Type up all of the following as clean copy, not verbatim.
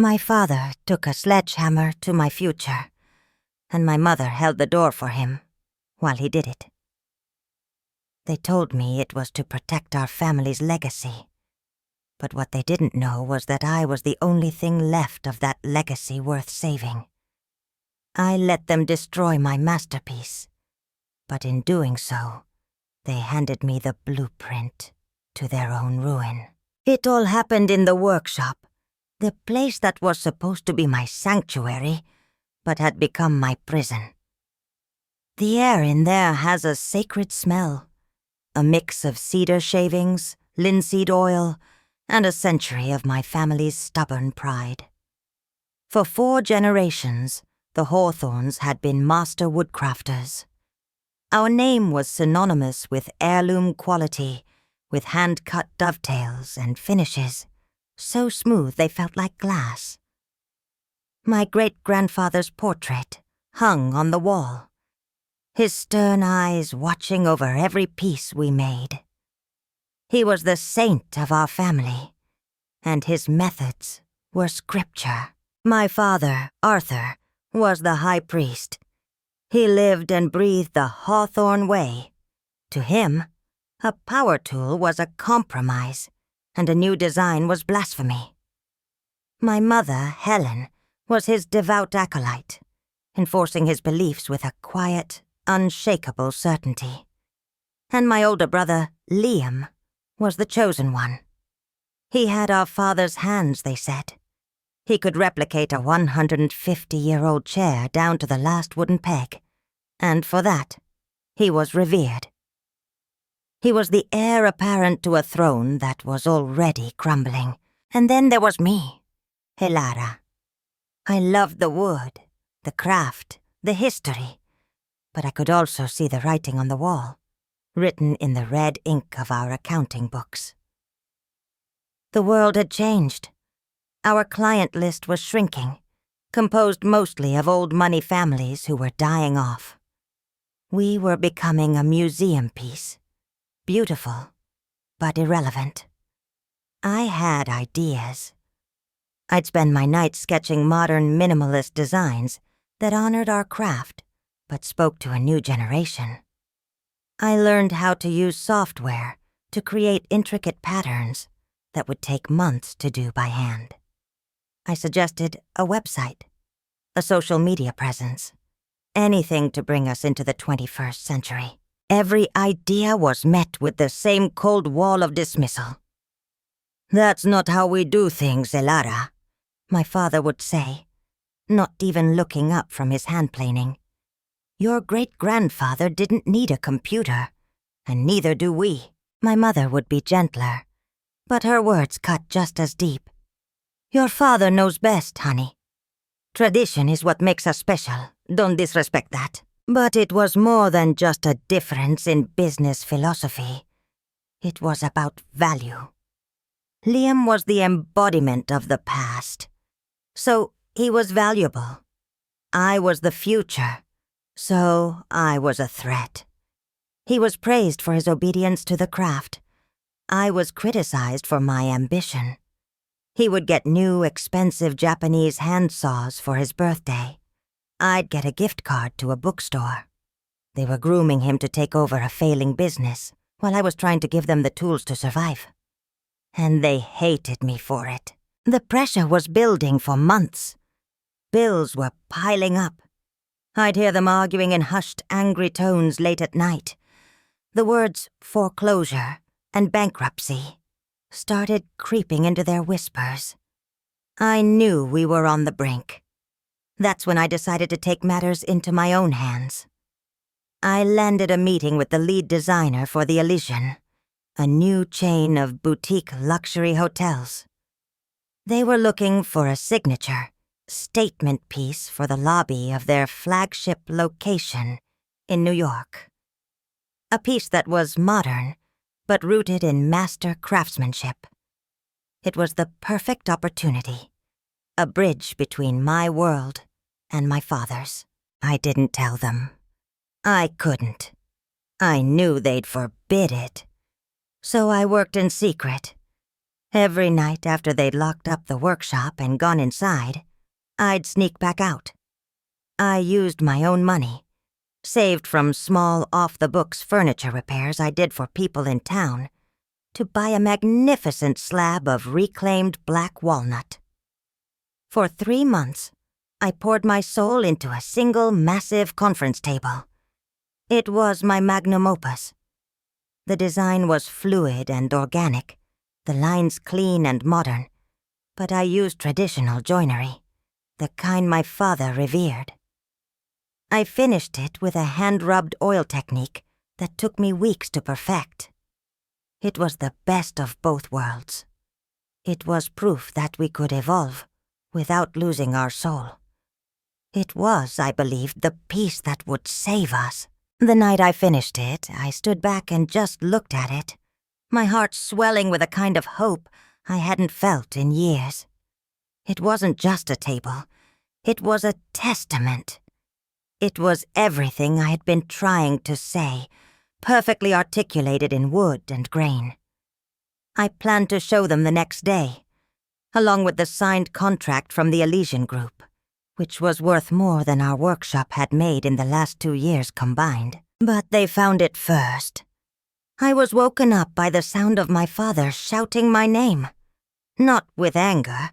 My father took a sledgehammer to my future, and my mother held the door for him while he did it. They told me it was to protect our family's legacy, but what they didn't know was that I was the only thing left of that legacy worth saving. I let them destroy my masterpiece, but in doing so, they handed me the blueprint to their own ruin. It all happened in the workshop, the place that was supposed to be my sanctuary, but had become my prison. The air in there has a sacred smell, a mix of cedar shavings, linseed oil, and a century of my family's stubborn pride. For 4 generations, the Hawthorns had been master woodcrafters. Our name was synonymous with heirloom quality, with hand-cut dovetails and finishes, so smooth they felt like glass. My great-grandfather's portrait hung on the wall, his stern eyes watching over every piece we made. He was the saint of our family, and his methods were scripture. My father, Arthur, was the high priest. He lived and breathed the Hawthorne way. To him, a power tool was a compromise, and a new design was blasphemy. My mother, Helen, was his devout acolyte, enforcing his beliefs with a quiet, unshakable certainty. And my older brother, Liam, was the chosen one. He had our father's hands, they said. He could replicate a 150-year-old chair down to the last wooden peg, and for that, he was revered. He was the heir apparent to a throne that was already crumbling. And then there was me, Elara. I loved the wood, the craft, the history, but I could also see the writing on the wall, written in the red ink of our accounting books. The world had changed. Our client list was shrinking, composed mostly of old money families who were dying off. We were becoming a museum piece, beautiful, but irrelevant. I had ideas. I'd spend my nights sketching modern minimalist designs that honored our craft, but spoke to a new generation. I learned how to use software to create intricate patterns that would take months to do by hand. I suggested a website, a social media presence, anything to bring us into the 21st century. Every idea was met with the same cold wall of dismissal. "That's not how we do things, Elara," my father would say, not even looking up from his hand-planing. "Your great-grandfather didn't need a computer, and neither do we." My mother would be gentler, but her words cut just as deep. "Your father knows best, honey. Tradition is what makes us special. Don't disrespect that." But it was more than just a difference in business philosophy. It was about value. Liam was the embodiment of the past, so he was valuable. I was the future, so I was a threat. He was praised for his obedience to the craft. I was criticized for my ambition. He would get new, expensive Japanese hand saws for his birthday. I'd get a gift card to a bookstore. They were grooming him to take over a failing business, while I was trying to give them the tools to survive. And they hated me for it. The pressure was building for months. Bills were piling up. I'd hear them arguing in hushed, angry tones late at night. The words foreclosure and bankruptcy started creeping into their whispers. I knew we were on the brink. That's when I decided to take matters into my own hands. I landed a meeting with the lead designer for the Elysian, a new chain of boutique luxury hotels. They were looking for a signature, statement piece for the lobby of their flagship location in New York. A piece that was modern, but rooted in master craftsmanship. It was the perfect opportunity, a bridge between my world and my father's. I didn't tell them. I couldn't. I knew they'd forbid it. So I worked in secret, Every night after they'd locked up the workshop and gone inside, I'd sneak back out. I used my own money, saved from small off-the-books furniture repairs I did for people in town, to buy a magnificent slab of reclaimed black walnut. For 3 months, I poured my soul into a single massive conference table. It was my magnum opus. The design was fluid and organic, the lines clean and modern, but I used traditional joinery, the kind my father revered. I finished it with a hand-rubbed oil technique that took me weeks to perfect. It was the best of both worlds. It was proof that we could evolve without losing our soul. It was, I believed, the piece that would save us. The night I finished it, I stood back and just looked at it, my heart swelling with a kind of hope I hadn't felt in years. It wasn't just a table. It was a testament. It was everything I had been trying to say, perfectly articulated in wood and grain. I planned to show them the next day, along with the signed contract from the Elysian Group, which was worth more than our workshop had made in the last 2 years combined. But they found it first. I was woken up by the sound of my father shouting my name, not with anger,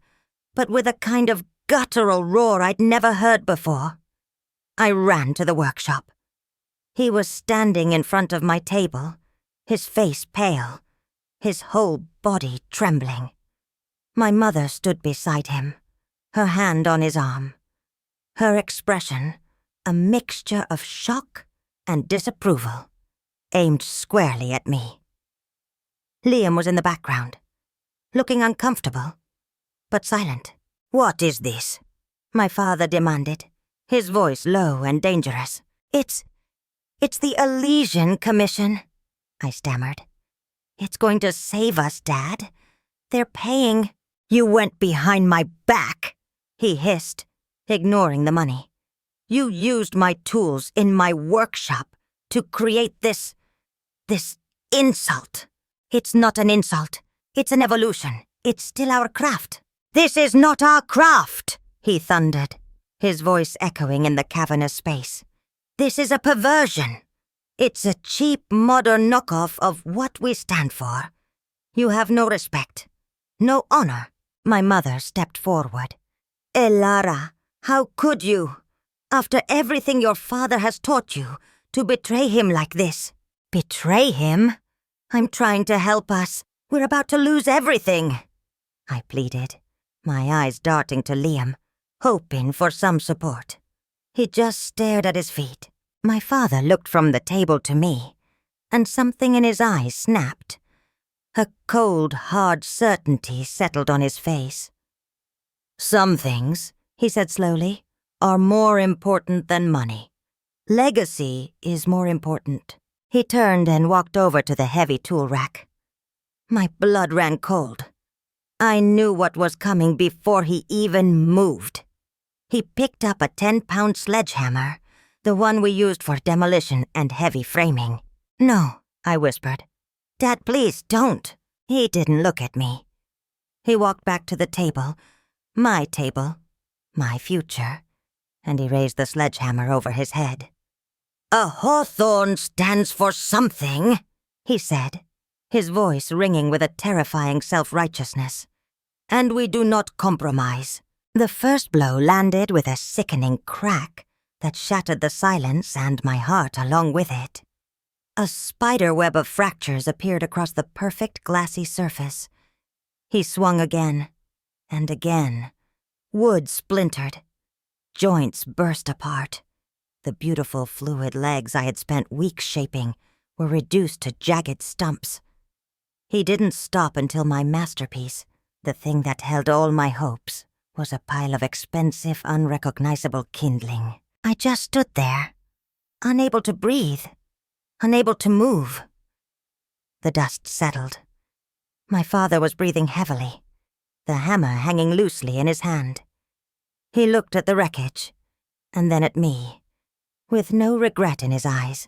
but with a kind of guttural roar I'd never heard before. I ran to the workshop. He was standing in front of my table, his face pale, his whole body trembling. My mother stood beside him, her hand on his arm. Her expression, a mixture of shock and disapproval, aimed squarely at me. Liam was in the background, looking uncomfortable, but silent. "What is this?" my father demanded, his voice low and dangerous. It's the Elysian Commission," I stammered. "It's going to save us, Dad. They're paying—" "You went behind my back," he hissed, ignoring the money. "You used my tools in my workshop to create this insult." "It's not an insult. It's an evolution. It's still our craft." "This is not our craft," he thundered, his voice echoing in the cavernous space. "This is a perversion. It's a cheap, modern knockoff of what we stand for. You have no respect, no honor." My mother stepped forward. "Elara, how could you, after everything your father has taught you, to betray him like this?" "Betray him? I'm trying to help us. We're about to lose everything," I pleaded, my eyes darting to Liam, hoping for some support. He just stared at his feet. My father looked from the table to me, and something in his eyes snapped. A cold, hard certainty settled on his face. "Some things," he said slowly, "are more important than money. Legacy is more important." He turned and walked over to the heavy tool rack. My blood ran cold. I knew what was coming before he even moved. He picked up a 10-pound sledgehammer, the one we used for demolition and heavy framing. "No," I whispered. "Dad, please, don't." He didn't look at me. He walked back to the table, my future, and he raised the sledgehammer over his head. "A hawthorn stands for something," he said, his voice ringing with a terrifying self-righteousness. "And we do not compromise." The first blow landed with a sickening crack that shattered the silence and my heart along with it. A spider web of fractures appeared across the perfect glassy surface. He swung again, and again. Wood splintered. Joints burst apart. The beautiful fluid legs I had spent weeks shaping were reduced to jagged stumps. He didn't stop until my masterpiece, the thing that held all my hopes, was a pile of expensive, unrecognizable kindling. I just stood there, unable to breathe, unable to move. The dust settled. My father was breathing heavily, the hammer hanging loosely in his hand. He looked at the wreckage, and then at me, with no regret in his eyes,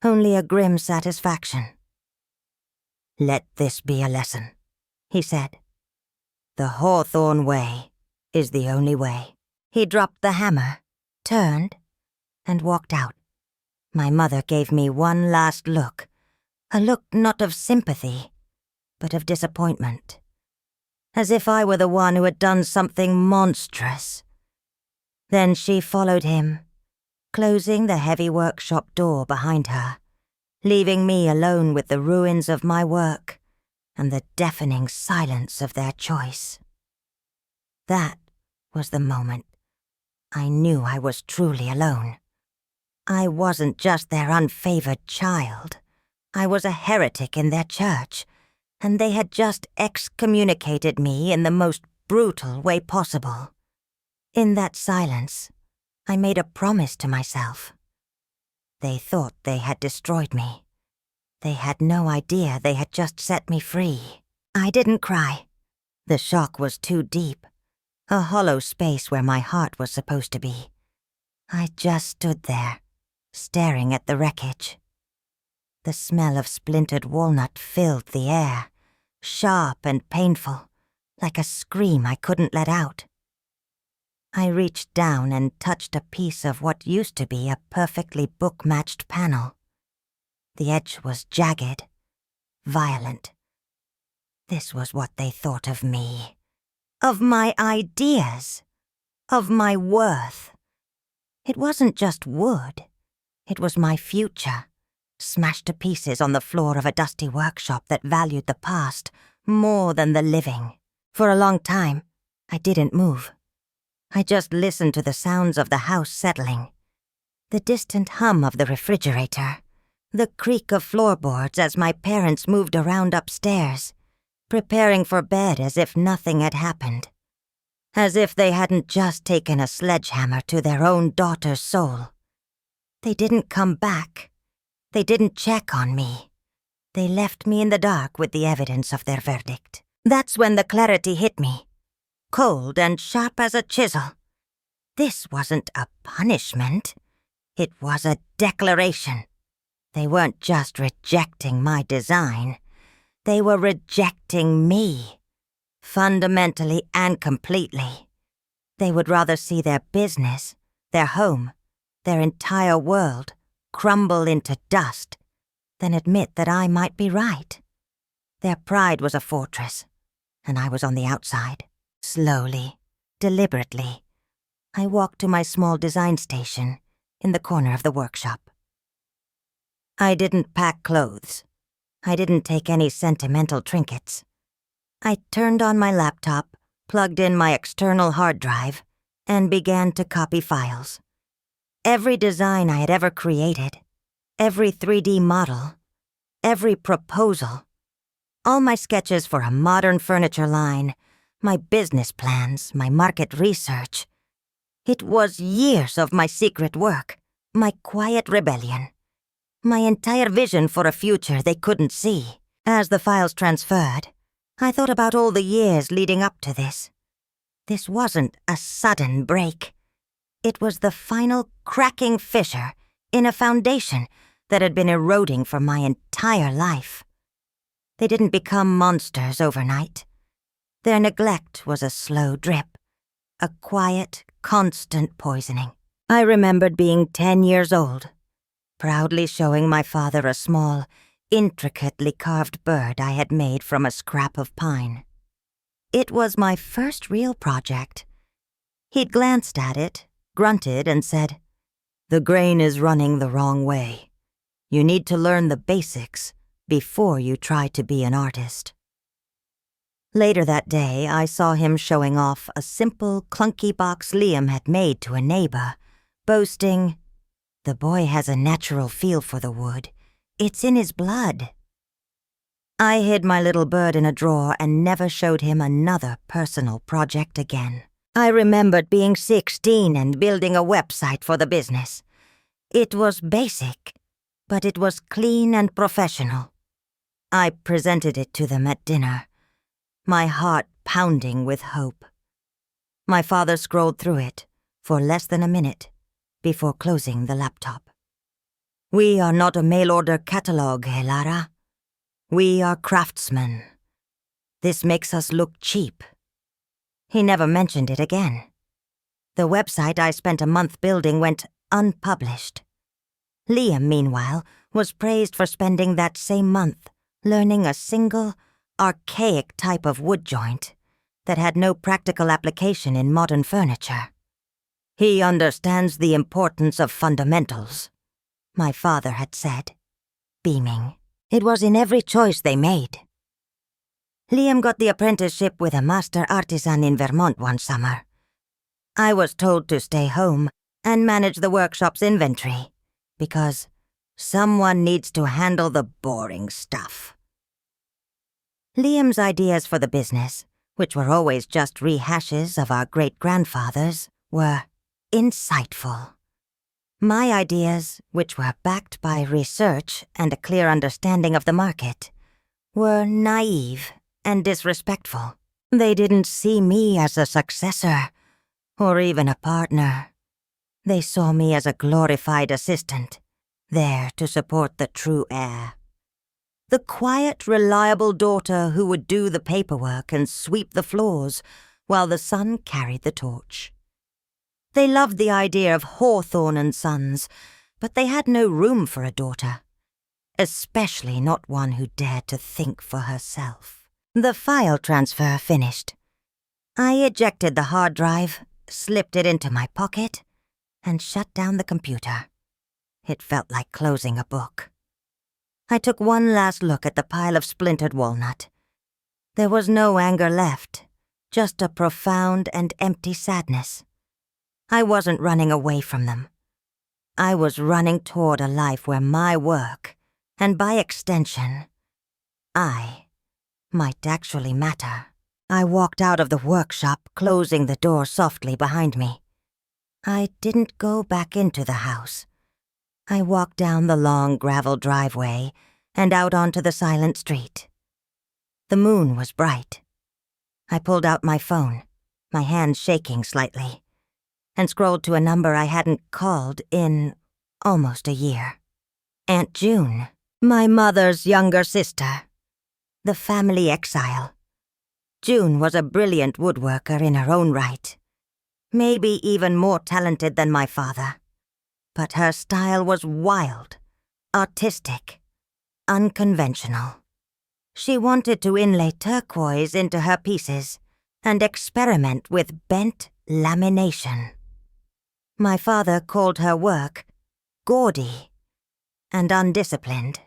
only a grim satisfaction. "Let this be a lesson," he said. "The Hawthorne way is the only way." He dropped the hammer, turned, and walked out. My mother gave me one last look, a look not of sympathy, but of disappointment, as if I were the one who had done something monstrous. Then she followed him, closing the heavy workshop door behind her, leaving me alone with the ruins of my work and the deafening silence of their choice. That was the moment I knew I was truly alone. I wasn't just their unfavored child. I was a heretic in their church, and they had just excommunicated me in the most brutal way possible. In that silence, I made a promise to myself. They thought they had destroyed me. They had no idea they had just set me free. I didn't cry. The shock was too deep, a hollow space where my heart was supposed to be. I just stood there, staring at the wreckage. The smell of splintered walnut filled the air, sharp and painful, like a scream I couldn't let out. I reached down and touched a piece of what used to be a perfectly book-matched panel. The edge was jagged, violent. This was what they thought of me, of my ideas, of my worth. It wasn't just wood. It was my future, smashed to pieces on the floor of a dusty workshop that valued the past more than the living. For a long time, I didn't move. I just listened to the sounds of the house settling, the distant hum of the refrigerator, the creak of floorboards as my parents moved around upstairs, preparing for bed as if nothing had happened, as if they hadn't just taken a sledgehammer to their own daughter's soul. They didn't come back. They didn't check on me. They left me in the dark with the evidence of their verdict. That's when the clarity hit me, cold and sharp as a chisel. This wasn't a punishment. It was a declaration. They weren't just rejecting my design. They were rejecting me, fundamentally and completely. They would rather see their business, their home, their entire world crumble into dust than admit that I might be right. Their pride was a fortress, and I was on the outside. Slowly, deliberately, I walked to my small design station in the corner of the workshop. I didn't pack clothes. I didn't take any sentimental trinkets. I turned on my laptop, plugged in my external hard drive, and began to copy files. Every design I had ever created, every 3D model, every proposal, all my sketches for a modern furniture line, my business plans, my market research. It was years of my secret work, my quiet rebellion, my entire vision for a future they couldn't see. As the files transferred, I thought about all the years leading up to this. This wasn't a sudden break. It was the final cracking fissure in a foundation that had been eroding for my entire life. They didn't become monsters overnight. Their neglect was a slow drip, a quiet, constant poisoning. I remembered being 10 years old, proudly showing my father a small, intricately carved bird I had made from a scrap of pine. It was my first real project. He'd glanced at it, grunted, and said, "The grain is running the wrong way. You need to learn the basics before you try to be an artist." Later that day, I saw him showing off a simple, clunky box Liam had made to a neighbor, boasting, "The boy has a natural feel for the wood. It's in his blood." I hid my little bird in a drawer and never showed him another personal project again. I remembered being 16 and building a website for the business. It was basic, but it was clean and professional. I presented it to them at dinner, my heart pounding with hope. My father scrolled through it for less than a minute before closing the laptop. "We are not a mail-order catalog, Lara. We are craftsmen. This makes us look cheap." He never mentioned it again. The website I spent a month building went unpublished. Liam, meanwhile, was praised for spending that same month learning a single, archaic type of wood joint that had no practical application in modern furniture. "He understands the importance of fundamentals," my father had said, beaming. It was in every choice they made. Liam got the apprenticeship with a master artisan in Vermont one summer. I was told to stay home and manage the workshop's inventory, because someone needs to handle the boring stuff. Liam's ideas for the business, which were always just rehashes of our great-grandfathers, were insightful. My ideas, which were backed by research and a clear understanding of the market, were naive and disrespectful. They didn't see me as a successor, or even a partner. They saw me as a glorified assistant, there to support the true heir. The quiet, reliable daughter who would do the paperwork and sweep the floors while the son carried the torch. They loved the idea of Hawthorne and Sons, but they had no room for a daughter, especially not one who dared to think for herself. The file transfer finished. I ejected the hard drive, slipped it into my pocket, and shut down the computer. It felt like closing a book. I took one last look at the pile of splintered walnut. There was no anger left, just a profound and empty sadness. I wasn't running away from them. I was running toward a life where my work, and by extension, I, might actually matter. I walked out of the workshop, closing the door softly behind me. I didn't go back into the house. I walked down the long gravel driveway and out onto the silent street. The moon was bright. I pulled out my phone, my hand shaking slightly, and scrolled to a number I hadn't called in almost a year. Aunt June, my mother's younger sister. The family exile. June was a brilliant woodworker in her own right, maybe even more talented than my father. But her style was wild, artistic, unconventional. She wanted to inlay turquoise into her pieces and experiment with bent lamination. My father called her work gaudy and undisciplined.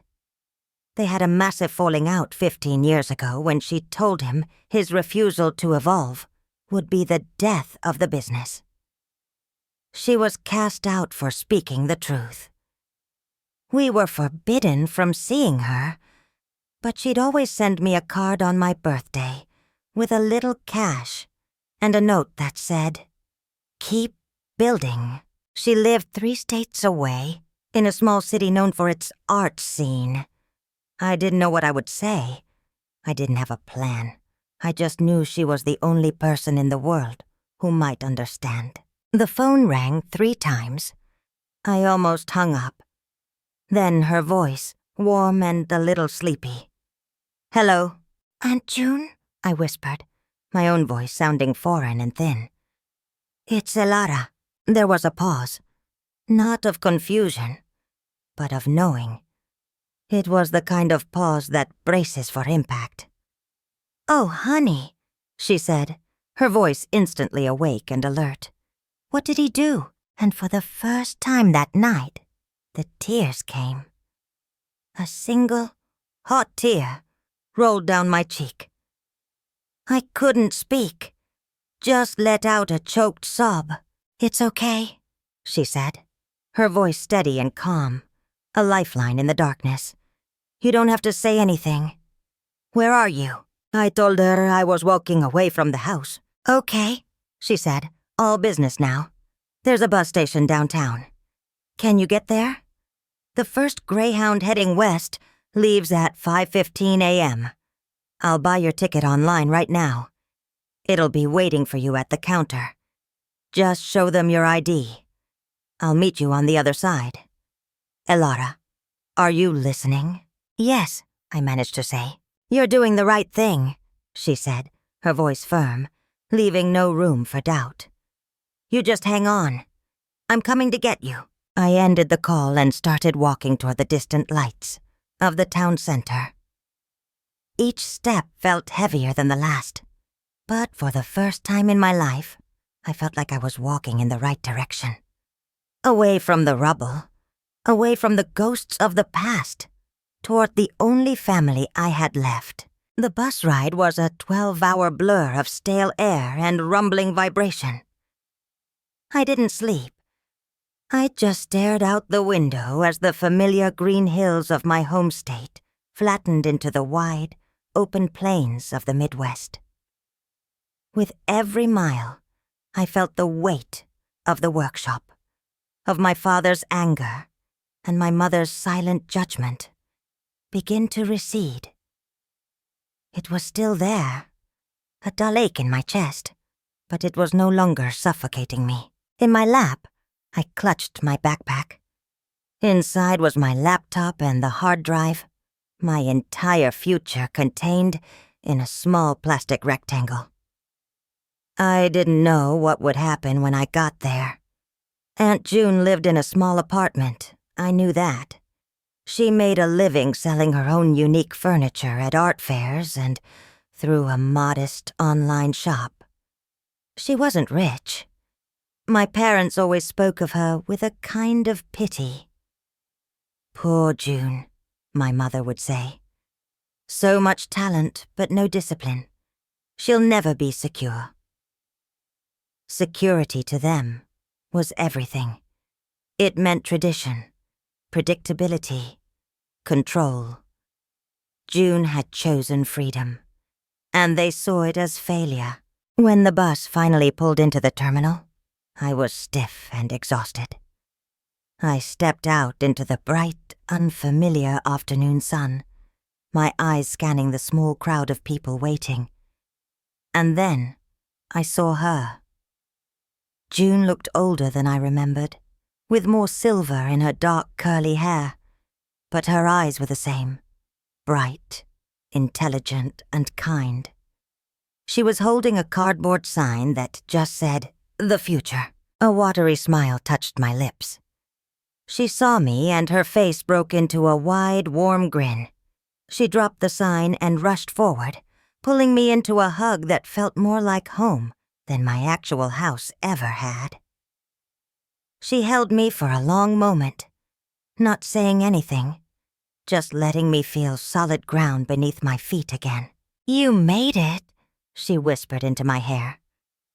They had a massive falling out 15 years ago when she told him his refusal to evolve would be the death of the business. She was cast out for speaking the truth. We were forbidden from seeing her, but she'd always send me a card on my birthday with a little cash and a note that said, "Keep building." She lived 3 states away, in a small city known for its art scene. I didn't know what I would say. I didn't have a plan. I just knew she was the only person in the world who might understand. The phone rang 3 times. I almost hung up. Then her voice, warm and a little sleepy. "Hello." "Aunt June?" I whispered, my own voice sounding foreign and thin. "It's Elara." There was a pause. Not of confusion, but of knowing. It was the kind of pause that braces for impact. "Oh, honey," she said, her voice instantly awake and alert. "What did he do?" And for the first time that night, the tears came. A single, hot tear rolled down my cheek. I couldn't speak, just let out a choked sob. "It's okay," she said, her voice steady and calm, a lifeline in the darkness. "You don't have to say anything. Where are you?" I told her I was walking away from the house. "Okay," she said, all business now. "There's a bus station downtown. Can you get there? The first Greyhound heading west leaves at 5:15 a.m. I'll buy your ticket online right now. It'll be waiting for you at the counter. Just show them your ID. I'll meet you on the other side. Elara, are you listening?" "Yes," I managed to say. "You're doing the right thing. she said, her voice firm, leaving no room for doubt. "You just hang on. I'm coming to get you." I ended the call and started walking toward the distant lights of the town center. Each step felt heavier than the last, but for the first time in my life, I felt like I was walking in the right direction. Away from the rubble, away from the ghosts of the past, toward the only family I had left. The bus ride was a 12-hour blur of stale air and rumbling vibration. I didn't sleep. I just stared out the window as the familiar green hills of my home state flattened into the wide, open plains of the Midwest. With every mile, I felt the weight of the workshop, of my father's anger and my mother's silent judgment begin to recede. It was still there, a dull ache in my chest, but it was no longer suffocating me. In my lap, I clutched my backpack. Inside was my laptop and the hard drive, my entire future contained in a small plastic rectangle. I didn't know what would happen when I got there. Aunt June lived in a small apartment, I knew that. She made a living selling her own unique furniture at art fairs and through a modest online shop. She wasn't rich. My parents always spoke of her with a kind of pity. "Poor June," my mother would say. "So much talent, but no discipline. She'll never be secure." Security to them was everything. It meant tradition, predictability, control. June had chosen freedom, and they saw it as failure. When the bus finally pulled into the terminal, I was stiff and exhausted. I stepped out into the bright, unfamiliar afternoon sun, my eyes scanning the small crowd of people waiting. And then I saw her. June looked older than I remembered, with more silver in her dark curly hair, but her eyes were the same, bright, intelligent, and kind. She was holding a cardboard sign that just said, "The Future." A watery smile touched my lips. She saw me and her face broke into a wide, warm grin. She dropped the sign and rushed forward, pulling me into a hug that felt more like home than my actual house ever had. She held me for a long moment, not saying anything, just letting me feel solid ground beneath my feet again. "You made it," she whispered into my hair.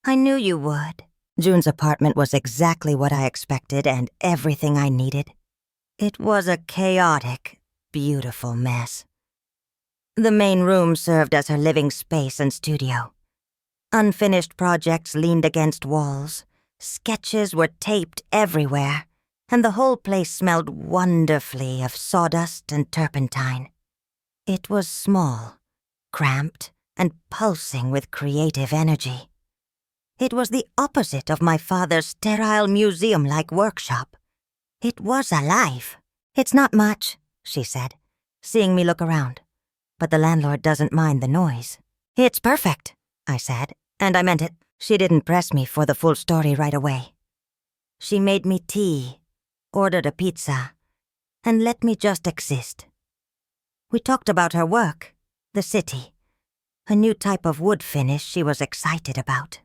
"I knew you would." June's apartment was exactly what I expected and everything I needed. It was a chaotic, beautiful mess. The main room served as her living space and studio. Unfinished projects leaned against walls, sketches were taped everywhere, and the whole place smelled wonderfully of sawdust and turpentine. It was small, cramped, and pulsing with creative energy. It was the opposite of my father's sterile museum-like workshop. It was alive. "It's not much," she said, seeing me look around, "but the landlord doesn't mind the noise." "It's perfect," I said, and I meant it. She didn't press me for the full story right away. She made me tea, ordered a pizza, and let me just exist. We talked about her work, the city, a new type of wood finish she was excited about.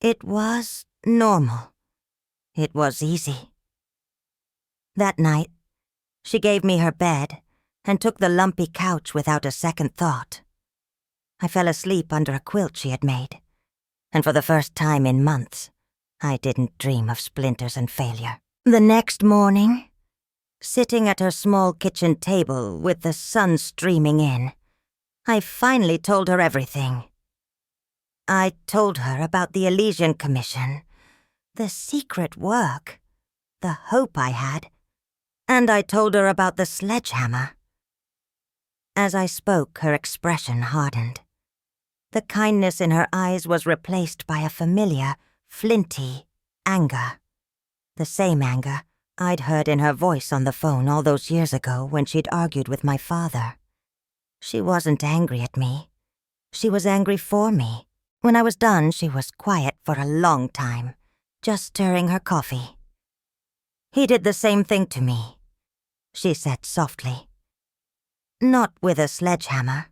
It was normal. It was easy. That night, she gave me her bed and took the lumpy couch without a second thought. I fell asleep under a quilt she had made, and for the first time in months, I didn't dream of splinters and failure. The next morning, sitting at her small kitchen table with the sun streaming in, I finally told her everything. I told her about the Elysian Commission, the secret work, the hope I had, and I told her about the sledgehammer. As I spoke, her expression hardened. The kindness in her eyes was replaced by a familiar, flinty anger. The same anger I'd heard in her voice on the phone all those years ago when she'd argued with my father. She wasn't angry at me. She was angry for me. When I was done, she was quiet for a long time, just stirring her coffee. "He did the same thing to me," she said softly. "Not with a sledgehammer.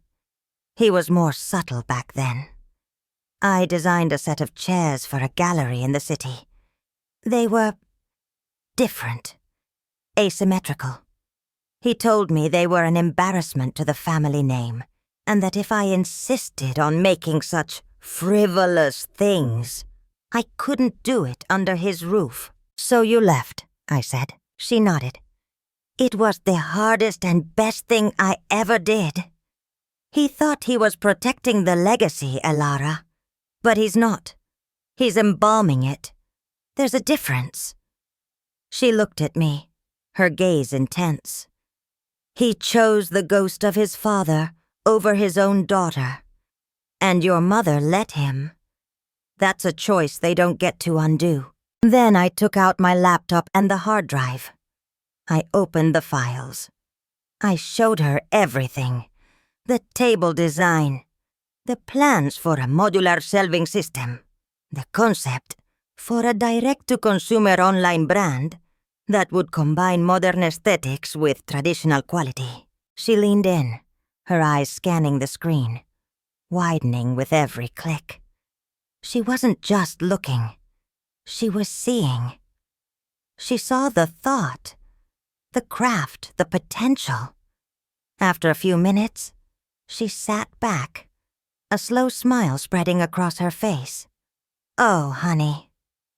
He was more subtle back then. I designed a set of chairs for a gallery in the city. They were different, asymmetrical. He told me they were an embarrassment to the family name, and that if I insisted on making such frivolous things, I couldn't do it under his roof. "So you left," I said. She nodded. "It was the hardest and best thing I ever did. He thought he was protecting the legacy, Elara. But he's not. He's embalming it. There's a difference." She looked at me, her gaze intense. "He chose the ghost of his father over his own daughter. And your mother let him. That's a choice they don't get to undo." Then I took out my laptop and the hard drive. I opened the files. I showed her everything. The table design. The plans for a modular shelving system. The concept for a direct-to-consumer online brand that would combine modern aesthetics with traditional quality. She leaned in, her eyes scanning the screen, widening with every click. She wasn't just looking. She was seeing. She saw the thought, the craft, the potential. After a few minutes, she sat back, a slow smile spreading across her face. "Oh, honey,"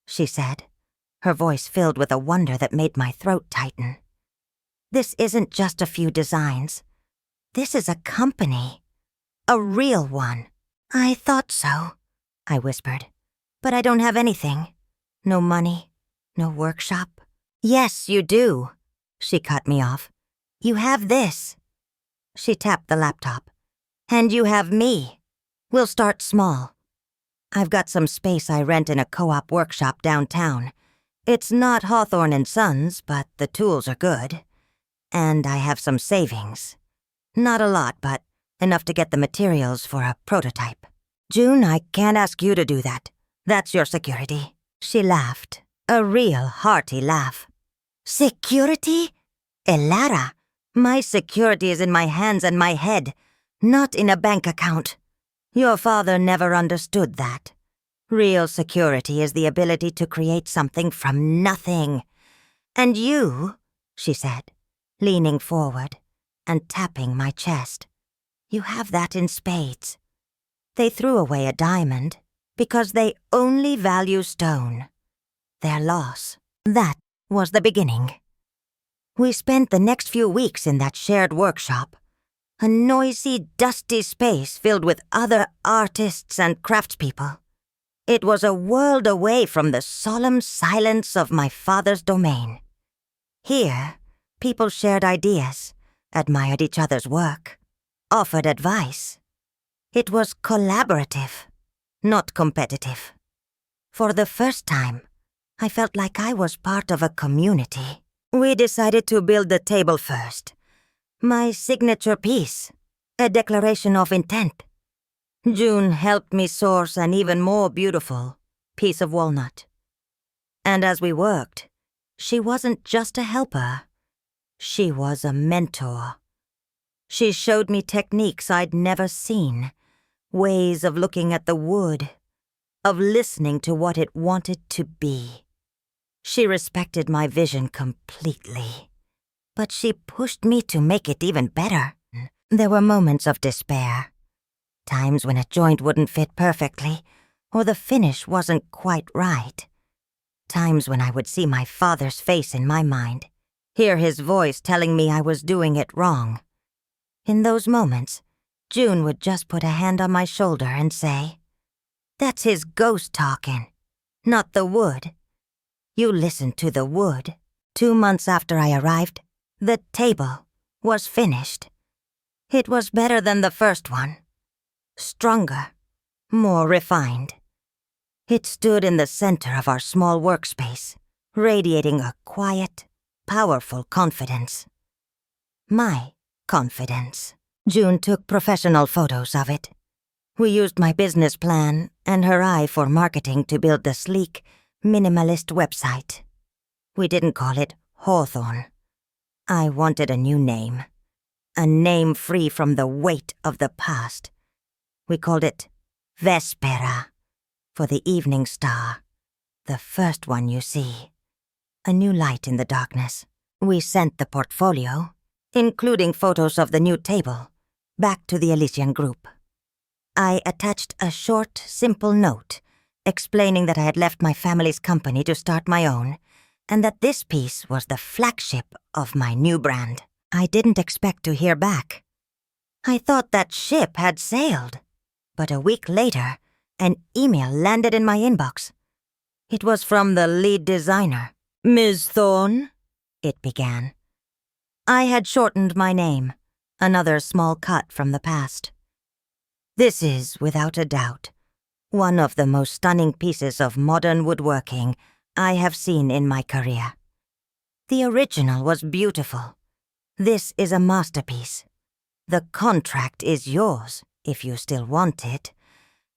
she said, her voice filled with a wonder that made my throat tighten. "This isn't just a few designs. This is a company. A real one." "I thought so," I whispered. "But I don't have anything. No money, no workshop." "Yes, you do," she cut me off. "You have this." She tapped the laptop. "And you have me. We'll start small. I've got some space I rent in a co-op workshop downtown. It's not Hawthorne & Sons, but the tools are good. And I have some savings. Not a lot, but enough to get the materials for a prototype. June, I can't ask you to do that. That's your security." She laughed, a real hearty laugh. "Security? Elara, my security is in my hands and my head, not in a bank account. Your father never understood that. Real security is the ability to create something from nothing. And you," she said, leaning forward and tapping my chest, "you have that in spades. They threw away a diamond because they only value stone. Their loss. That was the beginning. We spent the next few weeks in that shared workshop, a noisy, dusty space filled with other artists and craftspeople. It was a world away from the solemn silence of my father's domain. Here, people shared ideas, admired each other's work, offered advice. It was collaborative, not competitive. For the first time, I felt like I was part of a community. We decided to build the table first. My signature piece, a declaration of intent. June helped me source an even more beautiful piece of walnut. And as we worked, she wasn't just a helper. She was a mentor. She showed me techniques I'd never seen, ways of looking at the wood, of listening to what it wanted to be. She respected my vision completely, but she pushed me to make it even better. There were moments of despair, times when a joint wouldn't fit perfectly, or the finish wasn't quite right. Times when I would see my father's face in my mind, hear his voice telling me I was doing it wrong. In those moments, June would just put a hand on my shoulder and say, "That's his ghost talking, not the wood. You listen to the wood." 2 months after I arrived, the table was finished. It was better than the first one. Stronger, more refined. It stood in the center of our small workspace, radiating a quiet, powerful confidence. My confidence. June took professional photos of it. We used my business plan and her eye for marketing to build a sleek, minimalist website. We didn't call it Hawthorne. I wanted a new name. A name free from the weight of the past. We called it Vespera, for the evening star, the first one you see. A new light in the darkness. We sent the portfolio, including photos of the new table, back to the Elysian group. I attached a short, simple note explaining that I had left my family's company to start my own, and that this piece was the flagship of my new brand. I didn't expect to hear back. I thought that ship had sailed, but a week later, an email landed in my inbox. It was from the lead designer. "Ms. Thorne," it began. I had shortened my name, another small cut from the past. "This is, without a doubt, one of the most stunning pieces of modern woodworking I have seen in my career. The original was beautiful. This is a masterpiece. The contract is yours, if you still want it,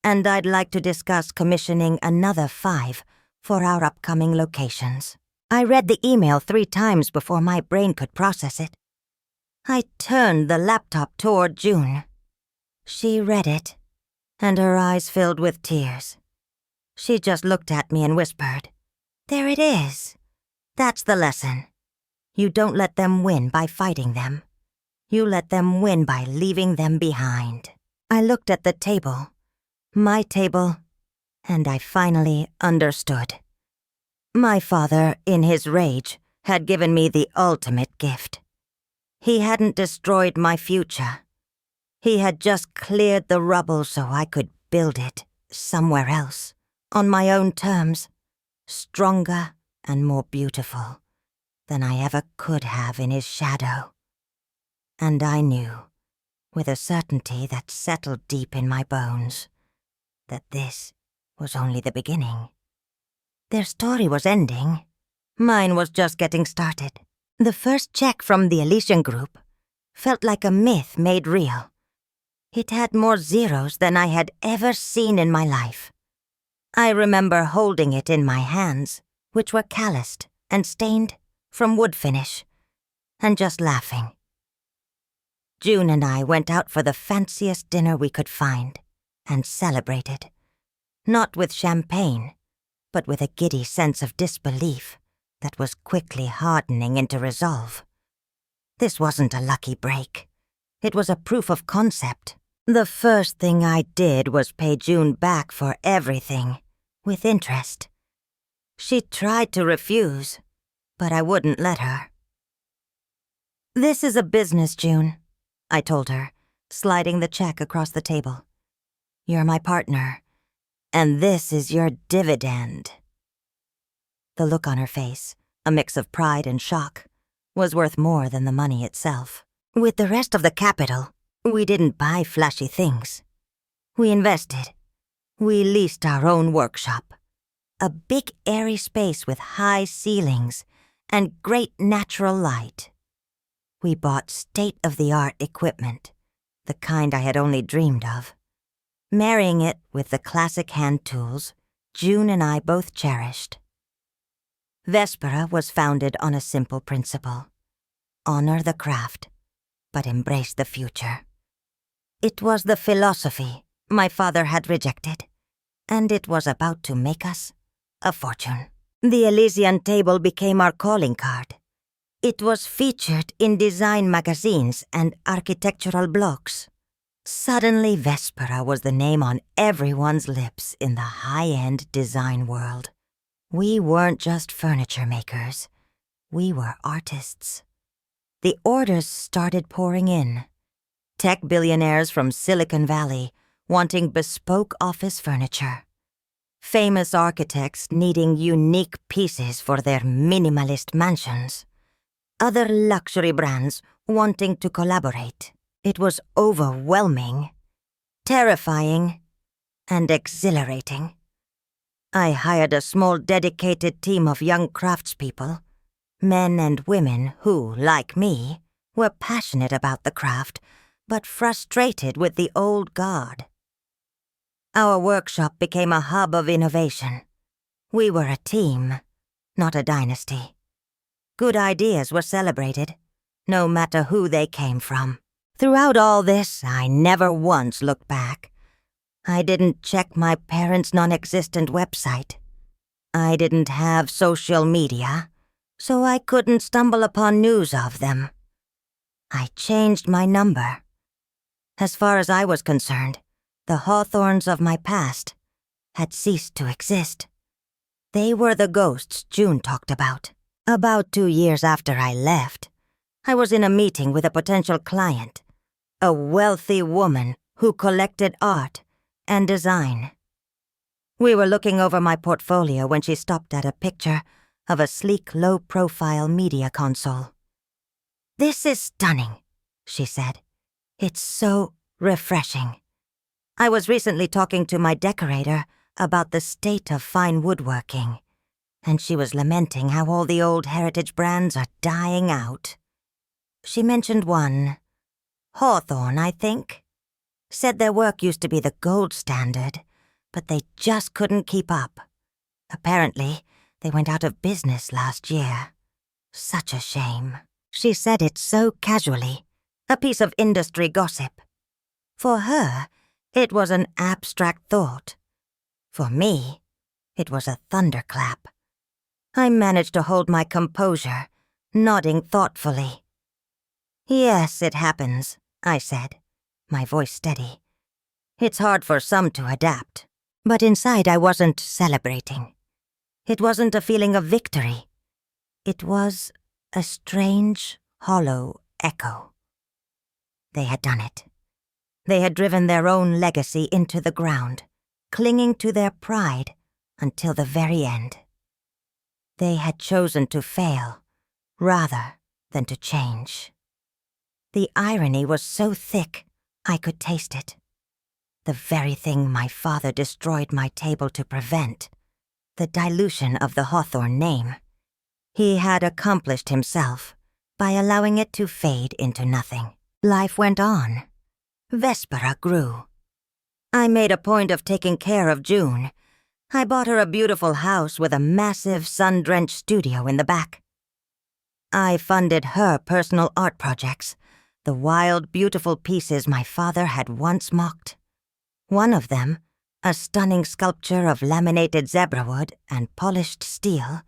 and I'd like to discuss commissioning another 5 for our upcoming locations." I read the email 3 times before my brain could process it. I turned the laptop toward June. She read it, and her eyes filled with tears. She just looked at me and whispered, "There it is. That's the lesson. You don't let them win by fighting them. You let them win by leaving them behind." I looked at the table, my table, and I finally understood. My father, in his rage, had given me the ultimate gift. He hadn't destroyed my future. He had just cleared the rubble so I could build it somewhere else, on my own terms, stronger and more beautiful than I ever could have in his shadow. And I knew, with a certainty that settled deep in my bones, that this was only the beginning. Their story was ending. Mine was just getting started. The first check from the Elysian group felt like a myth made real. It had more zeros than I had ever seen in my life. I remember holding it in my hands, which were calloused and stained from wood finish, and just laughing. June and I went out for the fanciest dinner we could find and celebrated, not with champagne, but with a giddy sense of disbelief that was quickly hardening into resolve. This wasn't a lucky break. It was a proof of concept. The first thing I did was pay June back for everything, with interest. She tried to refuse, but I wouldn't let her. "This is a business, June," I told her, sliding the check across the table. "You're my partner, and this is your dividend." The look on her face, a mix of pride and shock, was worth more than the money itself. With the rest of the capital, we didn't buy flashy things. We invested. We leased our own workshop, a big airy space with high ceilings and great natural light. We bought state-of-the-art equipment, the kind I had only dreamed of, marrying it with the classic hand tools June and I both cherished. Vespera was founded on a simple principle: honor the craft, but embrace the future. It was the philosophy my father had rejected, and it was about to make us a fortune. The Elysian table became our calling card. It was featured in design magazines and architectural blogs. Suddenly, Vespera was the name on everyone's lips in the high-end design world. We weren't just furniture makers. We were artists. The orders started pouring in. Tech billionaires from Silicon Valley wanting bespoke office furniture. Famous architects needing unique pieces for their minimalist mansions. Other luxury brands wanting to collaborate. It was overwhelming, terrifying, and exhilarating. I hired a small dedicated team of young craftspeople, men and women who, like me, were passionate about the craft, but frustrated with the old guard. Our workshop became a hub of innovation. We were a team, not a dynasty. Good ideas were celebrated, no matter who they came from. Throughout all this, I never once looked back. I didn't check my parents' non-existent website. I didn't have social media, so I couldn't stumble upon news of them. I changed my number. As far as I was concerned, the Hawthorns of my past had ceased to exist. They were the ghosts June talked about. About 2 years after I left, I was in a meeting with a potential client, a wealthy woman who collected art and design. We were looking over my portfolio when she stopped at a picture of a sleek, low-profile media console. "This is stunning," she said. "It's so refreshing. I was recently talking to my decorator about the state of fine woodworking, and she was lamenting how all the old heritage brands are dying out. She mentioned one, Hawthorne, I think. Said their work used to be the gold standard, but they just couldn't keep up. Apparently, they went out of business last year. Such a shame." She said it so casually, a piece of industry gossip. For her, it was an abstract thought. For me, it was a thunderclap. I managed to hold my composure, nodding thoughtfully. "Yes, it happens," I said, my voice steady. "It's hard for some to adapt." But inside I wasn't celebrating. It wasn't a feeling of victory. It was a strange, hollow echo. They had done it. They had driven their own legacy into the ground, clinging to their pride until the very end. They had chosen to fail, rather than to change. The irony was so thick, I could taste it. The very thing my father destroyed my table to prevent, the dilution of the Hawthorne name, he had accomplished himself by allowing it to fade into nothing. Life went on. Vespera grew. I made a point of taking care of June. I bought her a beautiful house with a massive sun-drenched studio in the back. I funded her personal art projects, the wild, beautiful pieces my father had once mocked. One of them, a stunning sculpture of laminated zebra wood and polished steel,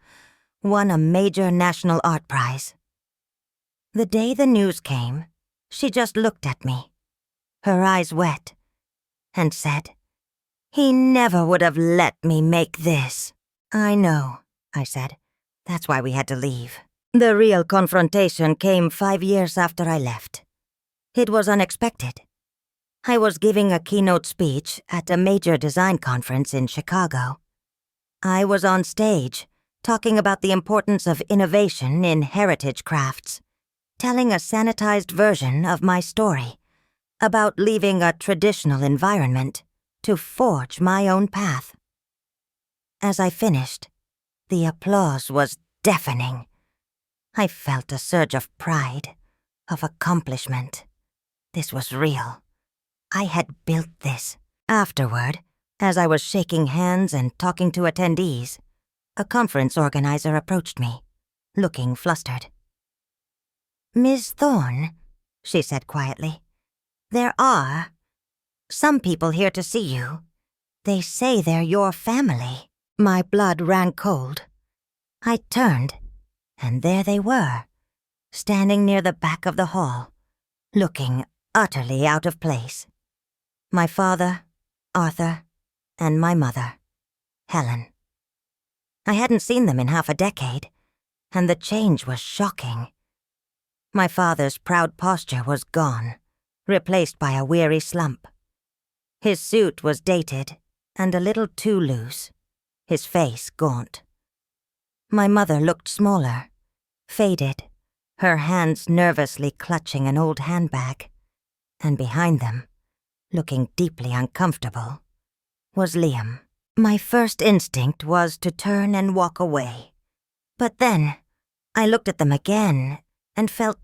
won a major national art prize. The day the news came, she just looked at me, her eyes wet, and said, "He never would have let me make this." "I know," I said. "That's why we had to leave." The real confrontation came 5 years after I left. It was unexpected. I was giving a keynote speech at a major design conference in Chicago. I was on stage, talking about the importance of innovation in heritage crafts, telling a sanitized version of my story about leaving a traditional environment to forge my own path. As I finished, the applause was deafening. I felt a surge of pride, of accomplishment. This was real. I had built this. Afterward, as I was shaking hands and talking to attendees, a conference organizer approached me, looking flustered. "Miss Thorne," she said quietly, "there are some people here to see you. They say they're your family." My blood ran cold. I turned, and there they were, standing near the back of the hall, looking utterly out of place. My father, Arthur, and my mother, Helen. I hadn't seen them in half a decade, and the change was shocking. My father's proud posture was gone, replaced by a weary slump. His suit was dated and a little too loose, his face gaunt. My mother looked smaller, faded, her hands nervously clutching an old handbag, and behind them, looking deeply uncomfortable, was Liam. My first instinct was to turn and walk away. But then, I looked at them again and felt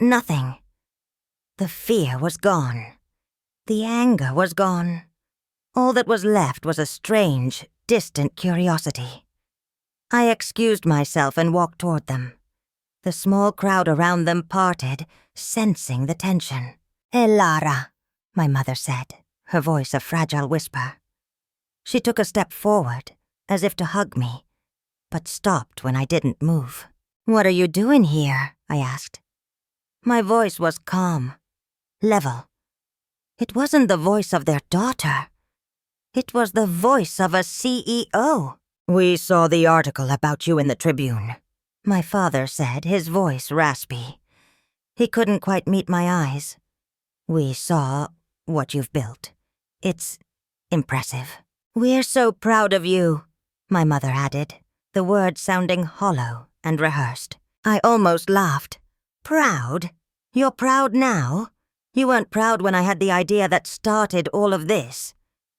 nothing. The fear was gone. The anger was gone. All that was left was a strange, distant curiosity. I excused myself and walked toward them. The small crowd around them parted, sensing the tension. "Elara," my mother said, her voice a fragile whisper. She took a step forward, as if to hug me, but stopped when I didn't move. "What are you doing here?" I asked. My voice was calm, level. It wasn't the voice of their daughter. It was the voice of a CEO. "We saw the article about you in the Tribune," my father said, his voice raspy. He couldn't quite meet my eyes. "We saw what you've built. It's impressive." "We're so proud of you," my mother added, the words sounding hollow and rehearsed. I almost laughed. "Proud? You're proud now? You weren't proud when I had the idea that started all of this.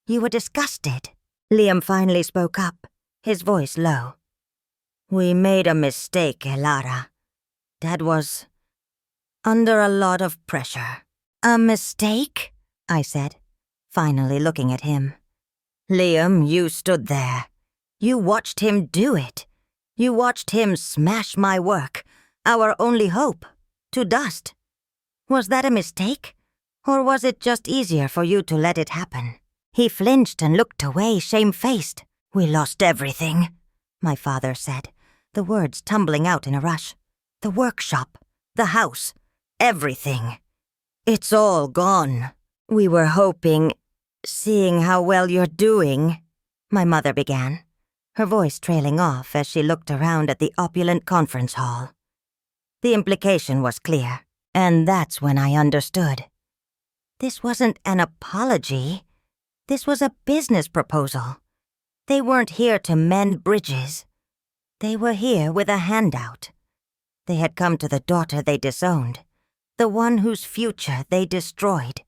You were disgusted." Liam finally spoke up, his voice low. "We made a mistake, Elara. Dad was under a lot of pressure." "A mistake?" I said, finally looking at him. "Liam, you stood there. You watched him do it. You watched him smash my work, our only hope, to dust. Was that a mistake? Or was it just easier for you to let it happen?" He flinched and looked away, shamefaced. "We lost everything," my father said, the words tumbling out in a rush. "The workshop, the house, everything. It's all gone. We were hoping, seeing how well you're doing," my mother began, her voice trailing off as she looked around at the opulent conference hall. The implication was clear, and that's when I understood. This wasn't an apology. This was a business proposal. They weren't here to mend bridges. They were here with a handout. They had come to the daughter they disowned, the one whose future they destroyed,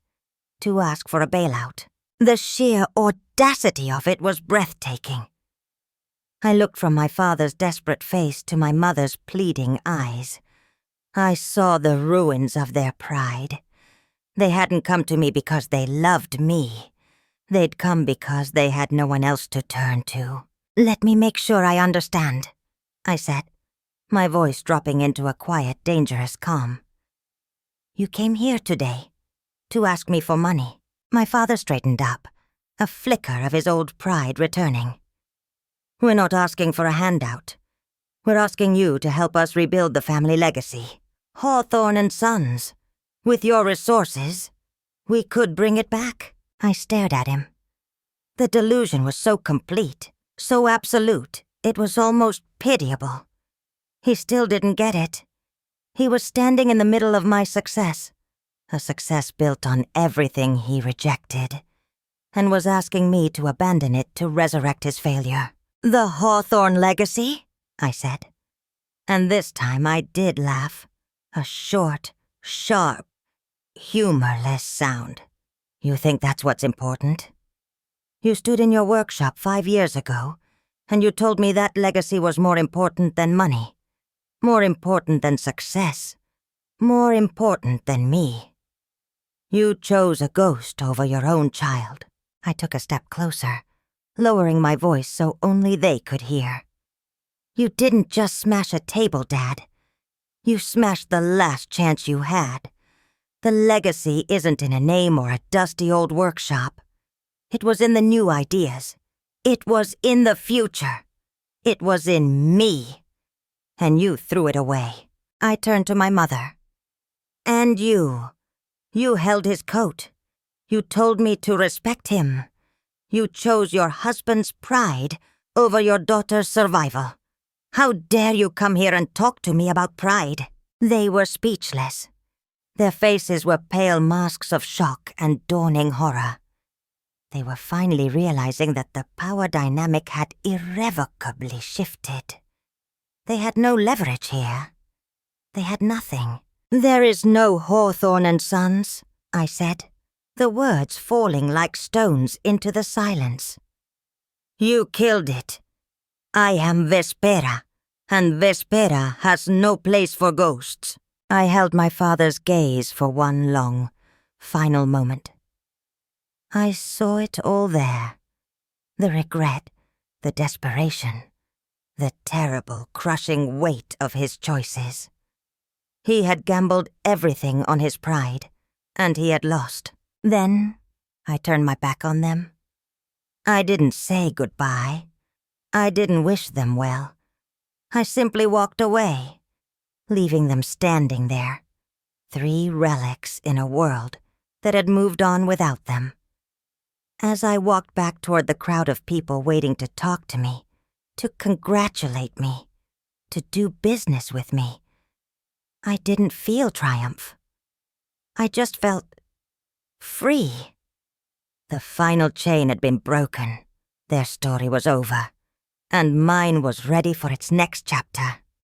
to ask for a bailout. The sheer audacity of it was breathtaking. I looked from my father's desperate face to my mother's pleading eyes. I saw the ruins of their pride. They hadn't come to me because they loved me. They'd come because they had no one else to turn to. "Let me make sure I understand," I said, my voice dropping into a quiet, dangerous calm. "You came here today to ask me for money." My father straightened up, a flicker of his old pride returning. "We're not asking for a handout. We're asking you to help us rebuild the family legacy. Hawthorne and Sons. With your resources, we could bring it back." I stared at him. The delusion was so complete, so absolute, it was almost pitiable. He still didn't get it. He was standing in the middle of my success, a success built on everything he rejected, and was asking me to abandon it to resurrect his failure. "The Hawthorne legacy?" I said. And this time I did laugh, a short, sharp, humorless sound. "You think that's what's important? You stood in your workshop 5 years ago, and you told me that legacy was more important than money, more important than success, more important than me. You chose a ghost over your own child." I took a step closer, lowering my voice so only they could hear. "You didn't just smash a table, Dad. You smashed the last chance you had. The legacy isn't in a name or a dusty old workshop. It was in the new ideas. It was in the future. It was in me. And you threw it away." I turned to my mother. "And you. You held his coat. You told me to respect him. You chose your husband's pride over your daughter's survival. How dare you come here and talk to me about pride?" They were speechless. Their faces were pale masks of shock and dawning horror. They were finally realizing that the power dynamic had irrevocably shifted. They had no leverage here. They had nothing. "There is no Hawthorne and Sons," I said, the words falling like stones into the silence. "You killed it. I am Vespera, and Vespera has no place for ghosts." I held my father's gaze for one long, final moment. I saw it all there. The regret, the desperation, the terrible, crushing weight of his choices. He had gambled everything on his pride, and he had lost. Then I turned my back on them. I didn't say goodbye. I didn't wish them well. I simply walked away, leaving them standing there, 3 relics in a world that had moved on without them. As I walked back toward the crowd of people waiting to talk to me, to congratulate me, to do business with me, I didn't feel triumph. I just felt free. The final chain had been broken. Their story was over, and mine was ready for its next chapter.